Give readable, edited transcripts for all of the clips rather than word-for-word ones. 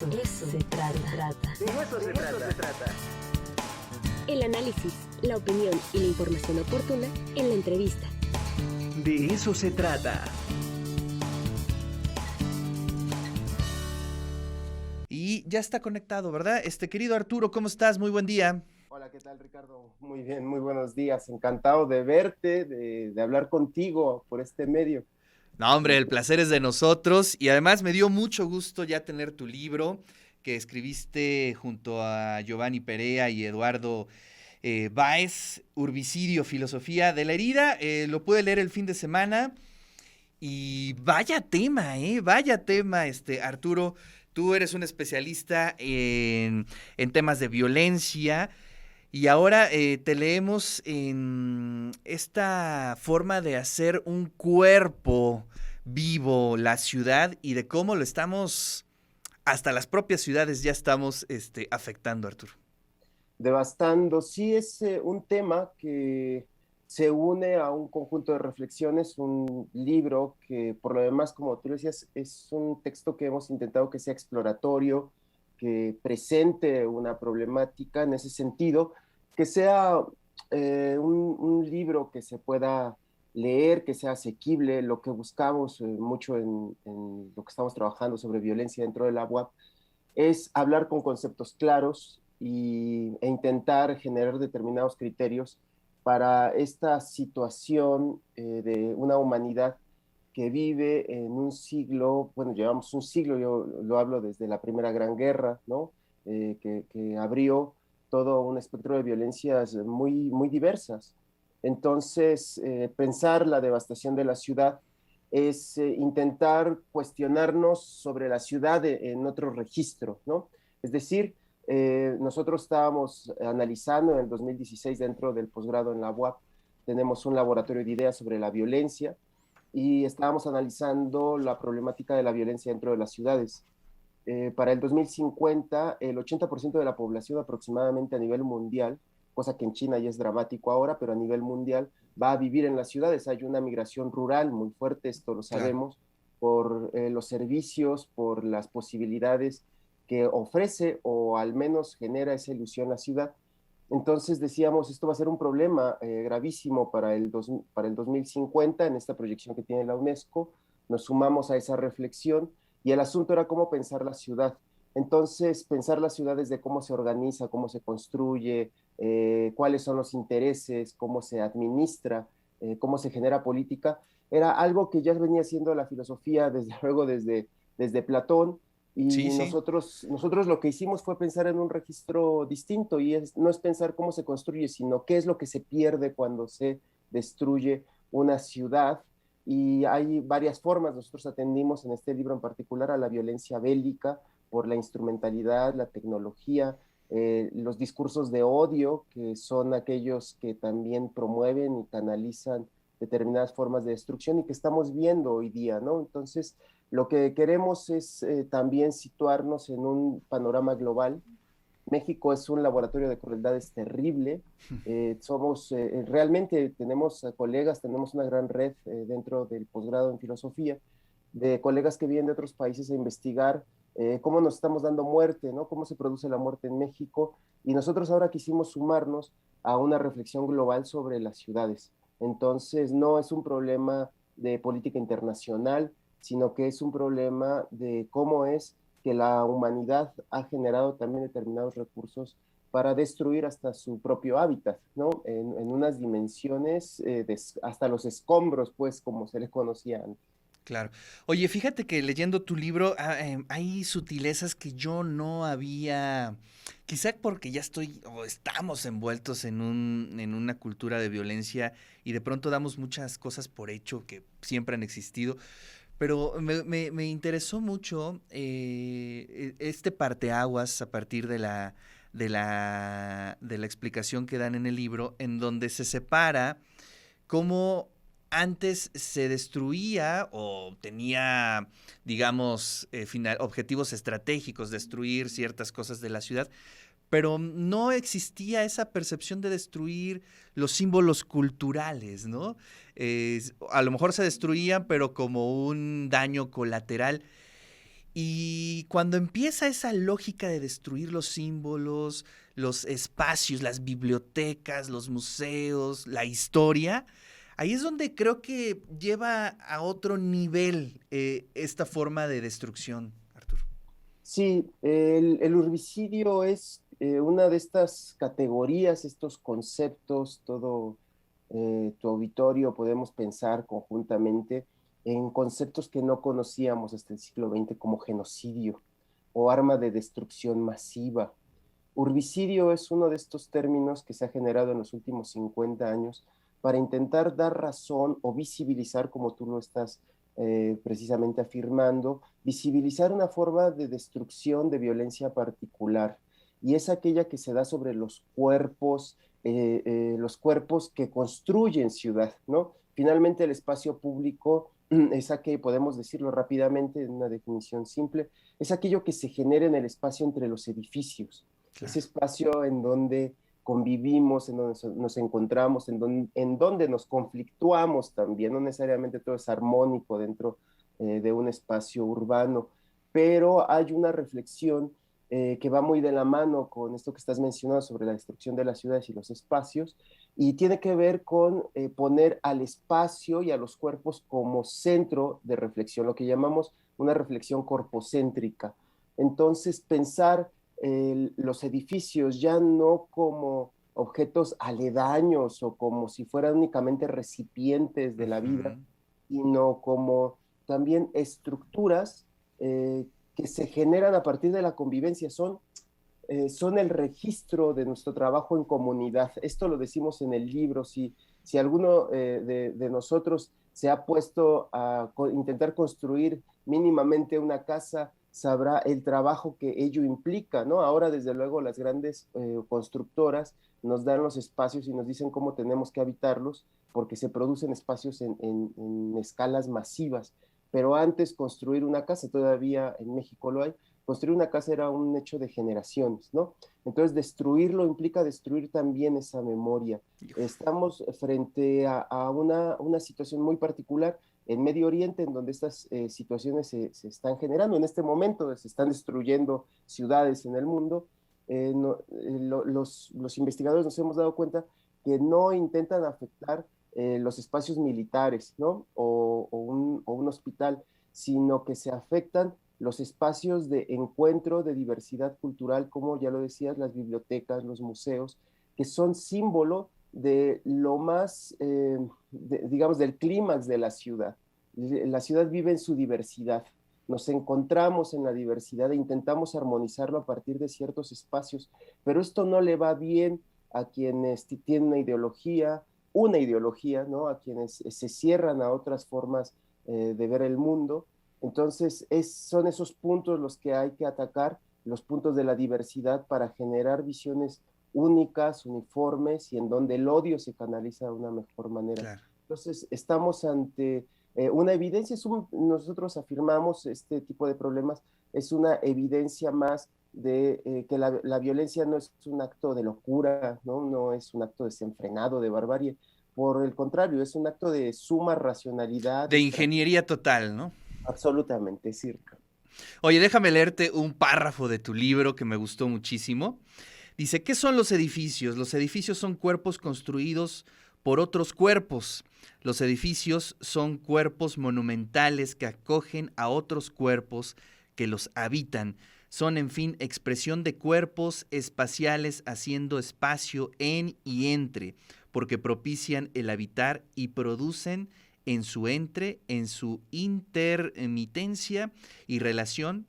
Eso se trata. De eso se trata. El análisis, la opinión y la información oportuna en la entrevista. De eso se trata. Y ya está conectado, ¿verdad? Querido Arturo, ¿cómo estás? Muy buen día. Hola, ¿qué tal, Ricardo? Muy bien, muy buenos días. Encantado de verte, de hablar contigo por este medio. No, hombre, el placer es de nosotros y además me dio mucho gusto ya tener tu libro que escribiste junto a Giovanni Perea y Eduardo Báez, Urbicidio, Filosofía de la Herida. Lo pude leer el fin de semana y vaya tema, vaya tema, Arturo. Tú eres un especialista en temas de violencia. Y ahora te leemos en esta forma de hacer un cuerpo vivo la ciudad y de cómo lo estamos, hasta las propias ciudades ya estamos afectando, Arturo. Devastando, sí es un tema que se une a un conjunto de reflexiones, un libro que por lo demás, como tú decías, es un texto que hemos intentado que sea exploratorio, que presente una problemática en ese sentido, que sea un libro que se pueda leer, que sea asequible, lo que buscamos mucho en lo que estamos trabajando sobre violencia dentro de la UAP, es hablar con conceptos claros e intentar generar determinados criterios para esta situación de una humanidad que vive en un siglo, bueno, llevamos un siglo, yo lo hablo desde la Primera Gran Guerra, ¿no? Que abrió todo un espectro de violencias muy diversas. Entonces, pensar la devastación de la ciudad es intentar cuestionarnos sobre la ciudad en otro registro, ¿no? Es decir, nosotros estábamos analizando en el 2016 dentro del posgrado en la UAP, tenemos un laboratorio de ideas sobre la violencia, y estábamos analizando la problemática de la violencia dentro de las ciudades. Para el 2050, el 80% de la población aproximadamente a nivel mundial, cosa que en China ya es dramático ahora, pero a nivel mundial va a vivir en las ciudades. Hay una migración rural muy fuerte, esto lo sabemos, claro, por los servicios, por las posibilidades que ofrece o al menos genera esa ilusión la ciudad. Entonces decíamos, esto va a ser un problema gravísimo para el 2050 en esta proyección que tiene la UNESCO. Nos sumamos a esa reflexión y el asunto era cómo pensar la ciudad. Entonces, pensar la ciudad desde cómo se organiza, cómo se construye, cuáles son los intereses, cómo se administra, cómo se genera política, era algo que ya venía siendo la filosofía desde luego desde Platón. Y sí. Nosotros lo que hicimos fue pensar en un registro distinto y no es pensar cómo se construye, sino qué es lo que se pierde cuando se destruye una ciudad. Y hay varias formas. Nosotros atendimos en este libro en particular a la violencia bélica por la instrumentalidad, la tecnología, los discursos de odio, que son aquellos que también promueven y canalizan determinadas formas de destrucción y que estamos viendo hoy día, ¿no? Entonces, lo que queremos es también situarnos en un panorama global. México es un laboratorio de crueldades terrible. Realmente tenemos colegas, tenemos una gran red dentro del posgrado en filosofía, de colegas que vienen de otros países a investigar cómo nos estamos dando muerte, ¿no? Cómo se produce la muerte en México. Y nosotros ahora quisimos sumarnos a una reflexión global sobre las ciudades. Entonces, no es un problema de política internacional, sino que es un problema de cómo es que la humanidad ha generado también determinados recursos para destruir hasta su propio hábitat, ¿no? En unas dimensiones, hasta los escombros, pues, como se les conocía antes. Claro. Oye, fíjate que leyendo tu libro hay sutilezas que yo no había, quizá porque ya estoy o estamos envueltos en una cultura de violencia y de pronto damos muchas cosas por hecho que siempre han existido. Pero me interesó mucho este parteaguas a partir de la explicación que dan en el libro, en donde se separa cómo antes se destruía o tenía, digamos, objetivos estratégicos, destruir ciertas cosas de la ciudad, pero no existía esa percepción de destruir los símbolos culturales, ¿no? A lo mejor se destruían, pero como un daño colateral. Y cuando empieza esa lógica de destruir los símbolos, los espacios, las bibliotecas, los museos, la historia, ahí es donde creo que lleva a otro nivel esta forma de destrucción, Arturo. Sí, el urbicidio es una de estas categorías, estos conceptos, todo tu auditorio podemos pensar conjuntamente en conceptos que no conocíamos hasta el siglo XX como genocidio o arma de destrucción masiva. Urbicidio es uno de estos términos que se ha generado en los últimos 50 años para intentar dar razón o visibilizar, como tú lo estás precisamente afirmando, visibilizar una forma de destrucción de violencia particular. Y es aquella que se da sobre los cuerpos que construyen ciudad, ¿no? Finalmente el espacio público es aquello, podemos decirlo rápidamente en una definición simple, es aquello que se genera en el espacio entre los edificios. Claro. Ese espacio en donde convivimos, en donde nos encontramos, en donde nos conflictuamos también, no necesariamente todo es armónico dentro de un espacio urbano, pero hay una reflexión que va muy de la mano con esto que estás mencionando sobre la destrucción de las ciudades y los espacios, y tiene que ver con poner al espacio y a los cuerpos como centro de reflexión, lo que llamamos una reflexión corpocéntrica. Entonces, pensar los edificios ya no como objetos aledaños o como si fueran únicamente recipientes de la vida, sino como también estructuras que se generan a partir de la convivencia, son el registro de nuestro trabajo en comunidad. Esto lo decimos en el libro. Si alguno de nosotros se ha puesto a intentar construir mínimamente una casa, sabrá el trabajo que ello implica, ¿no? Ahora, desde luego, las grandes constructoras nos dan los espacios y nos dicen cómo tenemos que habitarlos, porque se producen espacios en escalas masivas. Pero antes, construir una casa, todavía en México lo hay, construir una casa era un hecho de generaciones, ¿no? Entonces, destruirlo implica destruir también esa memoria. Estamos frente a una situación muy particular en Medio Oriente, en donde estas situaciones se están generando. En este momento se están destruyendo ciudades en el mundo. Los investigadores nos hemos dado cuenta que no intentan afectar los espacios militares, ¿no? O un hospital, sino que se afectan los espacios de encuentro, de diversidad cultural, como ya lo decías, las bibliotecas, los museos, que son símbolo de lo más, digamos, del clímax de la ciudad. La ciudad vive en su diversidad. Nos encontramos en la diversidad e intentamos armonizarlo a partir de ciertos espacios, pero esto no le va bien a quienes tienen una ideología, ¿no? A quienes se cierran a otras formas de ver el mundo. Entonces, son esos puntos los que hay que atacar, los puntos de la diversidad para generar visiones únicas, uniformes, y en donde el odio se canaliza de una mejor manera. Claro. Entonces, estamos ante una evidencia, nosotros afirmamos este tipo de problemas, es una evidencia más de que la violencia no es un acto de locura, no es un acto desenfrenado, de barbarie. Por el contrario, es un acto de suma racionalidad. De ingeniería total, ¿no? Absolutamente, Circa. Oye, déjame leerte un párrafo de tu libro que me gustó muchísimo. Dice, ¿qué son los edificios? Los edificios son cuerpos construidos por otros cuerpos. Los edificios son cuerpos monumentales que acogen a otros cuerpos que los habitan. Son, en fin, expresión de cuerpos espaciales haciendo espacio en y entre, porque propician el habitar y producen en su intermitencia y relación,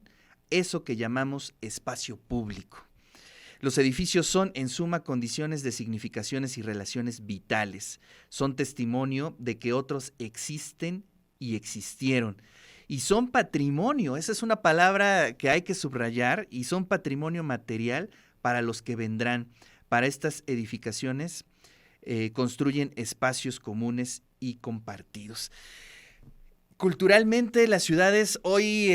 eso que llamamos espacio público. Los edificios son, en suma, condiciones de significaciones y relaciones vitales. Son testimonio de que otros existen y existieron. Y son patrimonio, esa es una palabra que hay que subrayar, y son patrimonio material para los que vendrán. Para estas edificaciones construyen espacios comunes y compartidos. Culturalmente las ciudades hoy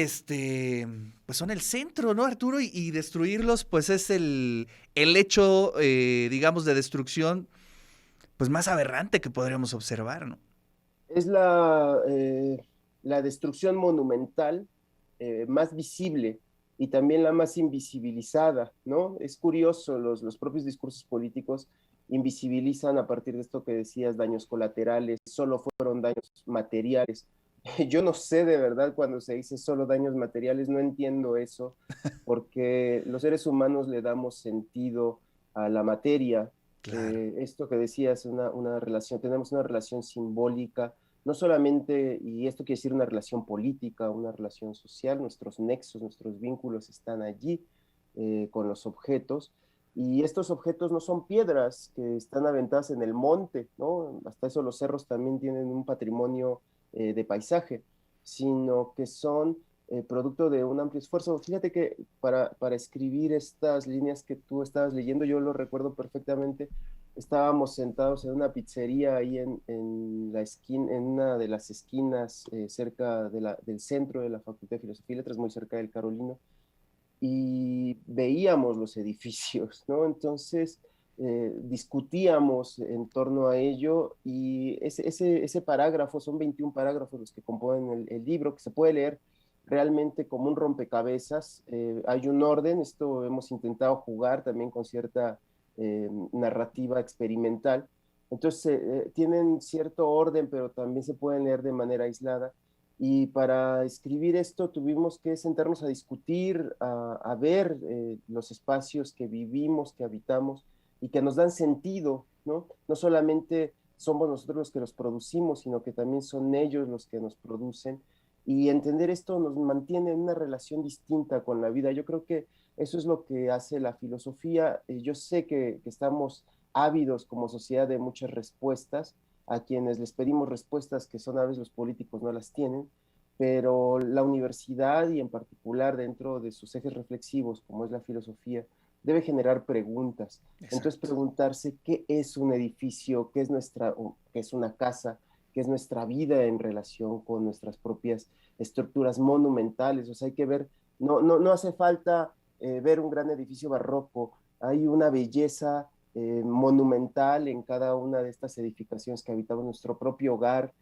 pues son el centro, ¿no, Arturo? Y destruirlos pues es el hecho, digamos, de destrucción pues más aberrante que podríamos observar, ¿no? Es la destrucción monumental más visible y también la más invisibilizada, ¿no? Es curioso, los propios discursos políticos invisibilizan a partir de esto que decías, daños colaterales, solo fueron daños materiales. Yo no sé de verdad cuando se dice solo daños materiales, no entiendo eso, porque los seres humanos le damos sentido a la materia. Claro. Esto que decías, una relación, tenemos una relación simbólica, no solamente, y esto quiere decir una relación política, una relación social, nuestros nexos, nuestros vínculos están allí con los objetos, y estos objetos no son piedras que están aventadas en el monte, ¿no? Hasta eso los cerros también tienen un patrimonio de paisaje, sino que son producto de un amplio esfuerzo. Fíjate que para escribir estas líneas que tú estabas leyendo, yo lo recuerdo perfectamente, estábamos sentados en una pizzería ahí en la esquina, en una de las esquinas cerca del centro de la Facultad de Filosofía y Letras, muy cerca del Carolino, y veíamos los edificios, ¿no? Entonces discutíamos en torno a ello y ese parágrafo, son 21 parágrafos los que componen el libro, que se puede leer realmente como un rompecabezas. Hay un orden, esto hemos intentado jugar también con cierta narrativa experimental. Entonces tienen cierto orden, pero también se pueden leer de manera aislada. Y para escribir esto tuvimos que sentarnos a discutir, a ver los espacios que vivimos, que habitamos y que nos dan sentido, ¿no? No solamente somos nosotros los que los producimos, sino que también son ellos los que nos producen. Y entender esto nos mantiene en una relación distinta con la vida. Yo creo que eso es lo que hace la filosofía. Yo sé que estamos ávidos como sociedad de muchas respuestas, a quienes les pedimos respuestas que son a veces los políticos no las tienen, pero la universidad y en particular dentro de sus ejes reflexivos, como es la filosofía, debe generar preguntas. Exacto. Entonces preguntarse qué es un edificio, qué es una casa, qué es nuestra vida en relación con nuestras propias estructuras monumentales. O sea, hay que ver, no hace falta ver un gran edificio barroco, hay una belleza monumental en cada una de estas edificaciones que habitamos. Nuestro propio hogar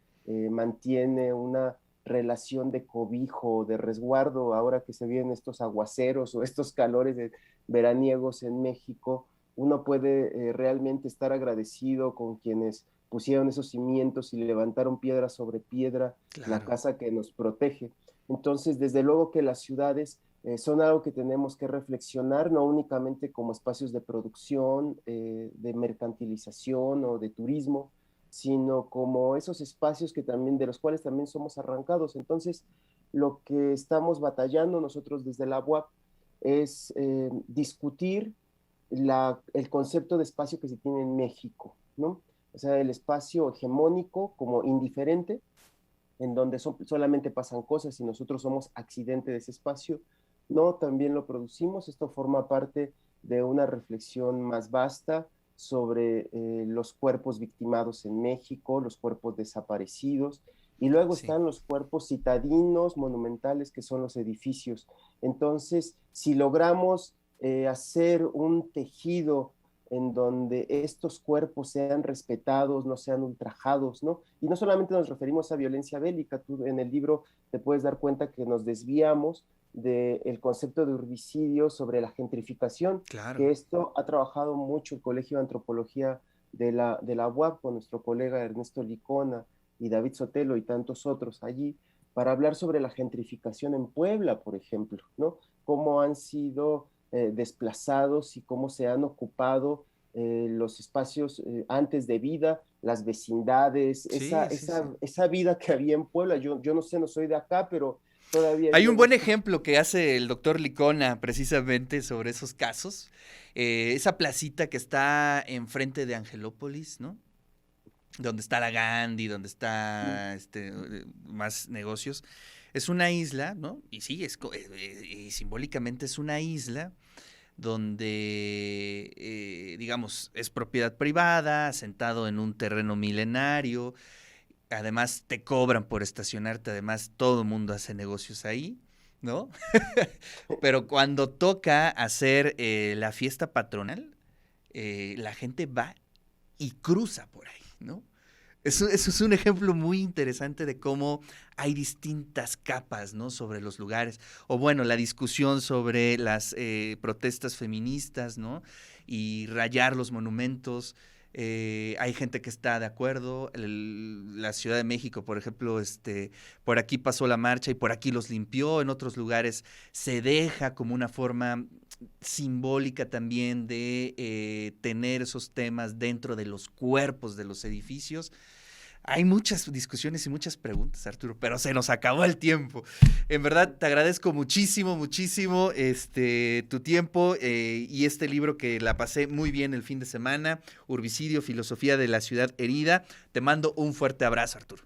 mantiene una relación de cobijo, de resguardo, ahora que se vienen estos aguaceros o estos calores veraniegos en México, uno puede realmente estar agradecido con quienes pusieron esos cimientos y levantaron piedra sobre piedra, Claro. la casa que nos protege. Entonces, desde luego que las ciudades son algo que tenemos que reflexionar, no únicamente como espacios de producción, de mercantilización o de turismo, sino como esos espacios que también, de los cuales también somos arrancados. Entonces, lo que estamos batallando nosotros desde la UAP es discutir el concepto de espacio que se tiene en México, ¿no? O sea, el espacio hegemónico como indiferente, en donde solamente pasan cosas y nosotros somos accidente de ese espacio. No, también lo producimos. Esto forma parte de una reflexión más vasta sobre los cuerpos victimados en México, los cuerpos desaparecidos, y luego Sí. están los cuerpos citadinos, monumentales, que son los edificios. Entonces, si logramos hacer un tejido en donde estos cuerpos sean respetados, no sean ultrajados, ¿no? Y no solamente nos referimos a violencia bélica, tú en el libro te puedes dar cuenta que nos desviamos del concepto de urbicidio sobre la gentrificación, Claro. que esto ha trabajado mucho el Colegio de Antropología de la UAP con nuestro colega Ernesto Licona y David Sotelo y tantos otros allí, para hablar sobre la gentrificación en Puebla, por ejemplo, ¿no? Cómo han sido desplazados y cómo se han ocupado los espacios antes de vida, las vecindades, Sí, sí, sí. esa vida que había en Puebla. Yo no sé, no soy de acá, pero todavía Hay un buen ejemplo que hace el doctor Licona precisamente sobre esos casos. Esa placita que está enfrente de Angelópolis, ¿no? Donde está la Gandhi, donde está más negocios. Es una isla, ¿no? Y sí, y simbólicamente es una isla donde, digamos, es propiedad privada, asentado en un terreno milenario. Además, te cobran por estacionarte, además, todo el mundo hace negocios ahí, ¿no? Pero cuando toca hacer la fiesta patronal, la gente va y cruza por ahí, ¿no? Eso es un ejemplo muy interesante de cómo hay distintas capas, ¿no? Sobre los lugares. O bueno, la discusión sobre las protestas feministas, ¿no? Y rayar los monumentos. Hay gente que está de acuerdo. La Ciudad de México, por ejemplo, por aquí pasó la marcha y por aquí los limpió. En otros lugares se deja como una forma simbólica también de tener esos temas dentro de los cuerpos de los edificios. Hay muchas discusiones y muchas preguntas, Arturo, pero se nos acabó el tiempo. En verdad, te agradezco muchísimo, muchísimo tu tiempo y este libro que la pasé muy bien el fin de semana, Urbicidio, Filosofía de la Ciudad Herida. Te mando un fuerte abrazo, Arturo.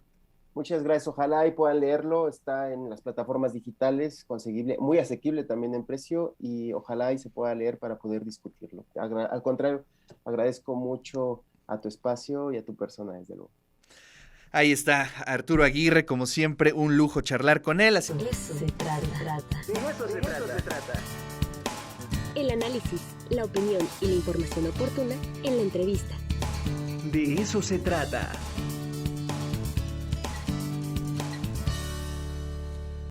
Muchas gracias, ojalá y puedan leerlo, está en las plataformas digitales, conseguible, muy asequible también en precio y ojalá y se pueda leer para poder discutirlo. Al contrario, agradezco mucho a tu espacio y a tu persona, desde luego. Ahí está Arturo Aguirre, como siempre, un lujo charlar con él. Eso se trata. De eso se trata. El análisis, la opinión y la información oportuna en la entrevista. De eso se trata.